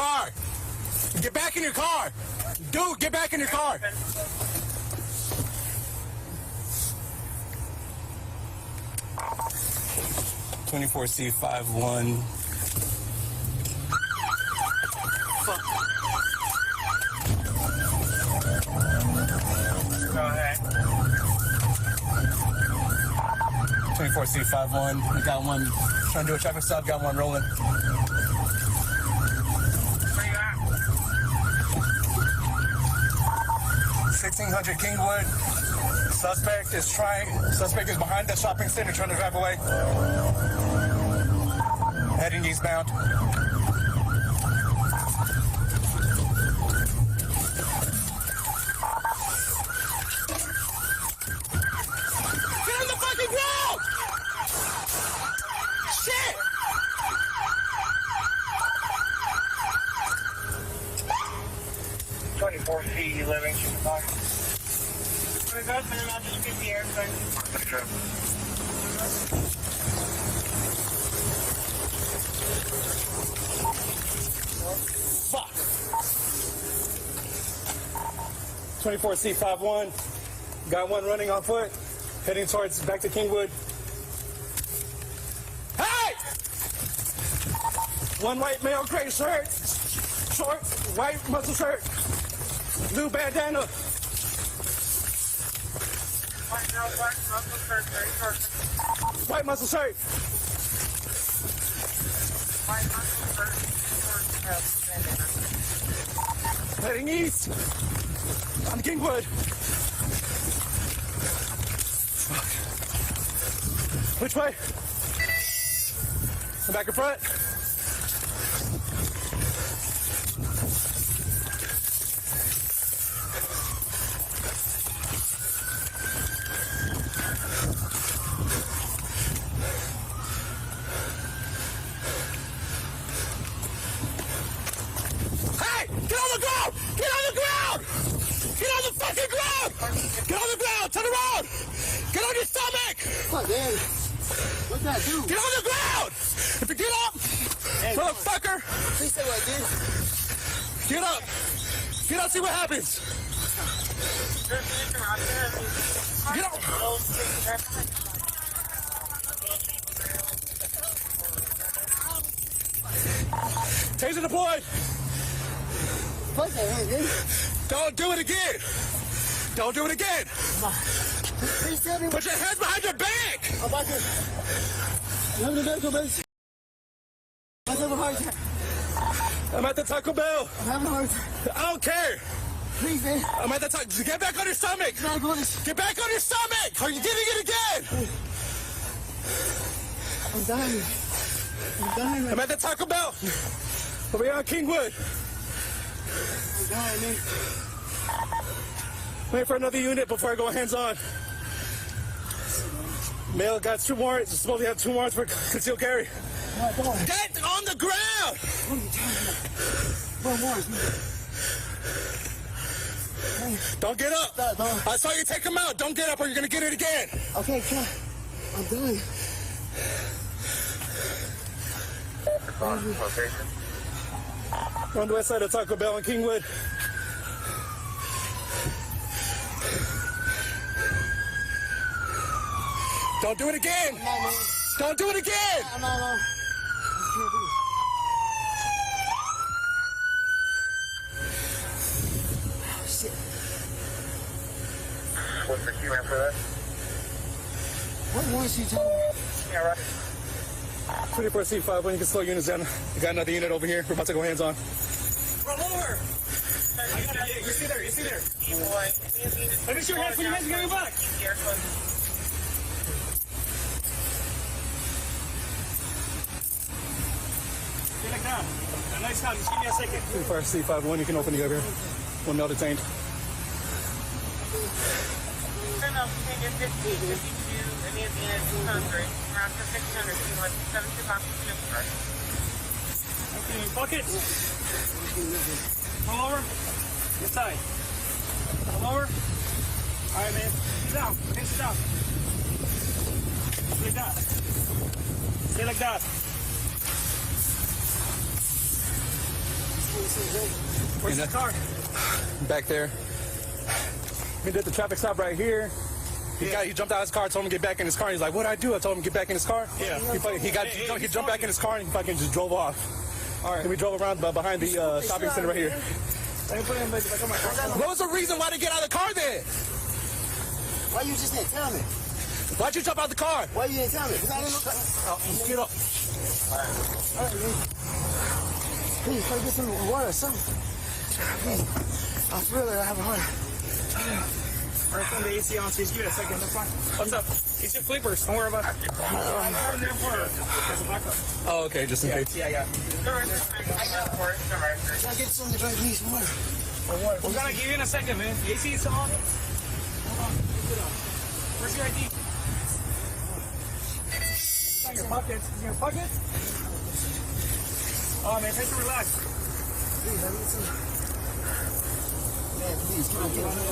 car. Get back in your car. Dude, get back in your car. (24C51) Go ahead. 24C51. We got one trying to do a traffic stop. Got one rolling. Where you at? 1600 Kingwood. Suspect is behind the shopping center trying to drive away. Heading eastbound. Get on the fucking ground! Shit! (24C Livingston Park). We're good, man. I'll just give the airplane. Fuck. 24C51. Got one running on foot, heading towards back to Kingwood. Hey! One white male gray shirt, short white muscle shirt, blue bandana. White muscle shirt, very short. White muscle shirt. White muscle shirt, short. Heading east on Kingwood. Fuck. Which way? Back in front. Hey! Get on the ground! Get on the ground! Get on the fucking ground! Get on the ground! Turn around! Get on your stomach! Fuck, man. What's that do? Get on the ground! If you get up, motherfucker, Please say what I did. get up. Get up, see what happens. Get up. Taser deployed. Fuck that, man. Don't do it again. Don't do it again. Please tell me. Put your hands behind your back. I'm about to. I'm having a medical emergency. I'm having a heart attack. I'm at the Taco Bell. I'm having a heart attack. I don't care. Please, man. I'm at the Taco. Get back on your stomach. I'm not going to. Get back on your stomach. Are you getting it again? I'm dying. I'm dying, man. I'm at the Taco Bell. Over here on Kingwood. I'm dying, man. Wait for another unit before I go hands-on. Male got 2 warrants. Supposedly have 2 warrants for concealed carry. All right, come on. Get on the ground! What are you talking about? 1 more, man. Don't get up. No. I saw you take him out. Don't get up or you're going to get it again. Okay, come on. I'm dying. Confrontation. We're on the west side of Taco Bell in Kingwood. Don't do it again. No, man. Don't do it again. No. I can't do it. Oh, shit. What's the key for that? What warrants you telling me? Yeah, right. 24C5, when you can slow units down. We got another unit over here. We're about to go hands-on. Roll over. You see there. You see there. Let me see your hands. Put your hands behind your back. Get it down. Nice time. Just give me a second. 24C51, you can open the over here. 1 male detained. Turn off behavior 50, 52, any of the units 200, around for 600, 72 boxes of chips. Okay, bucket. Come over. This side. Come over. All right, man. Sit down. Okay, sit down. Like that. Stay like that. Where's the car? Back there. We did the traffic stop right here. He jumped out of his car, told him to get back in his car. He's like, "What'd I do?" I told him to get back in his car. Yeah. He jumped back in his car and he fucking just drove off. All right. And we drove around behind the shopping center right here. What was the reason why they get out of the car then? Why you just didn't tell me? Why'd you jump out the car? Why you didn't tell me? Because I didn't know. Get up. All right, man. Please, try to get some water or something. Please. I feel like I have a heart. All right, turn the AC on, so just give it a second. That's fine. What's up? It's your flippers. Don't worry about it. I'm turning there for as a backup. Oh, okay, just in case. Yeah, I got it. Can I get something to drink, please? Some water. We're gonna give you in a second, man. The AC is on. Hold on. Where's your ID? It's in your pockets. In your pocket? Oh, man, try to relax. Please, let me see. Man, please, can I get on the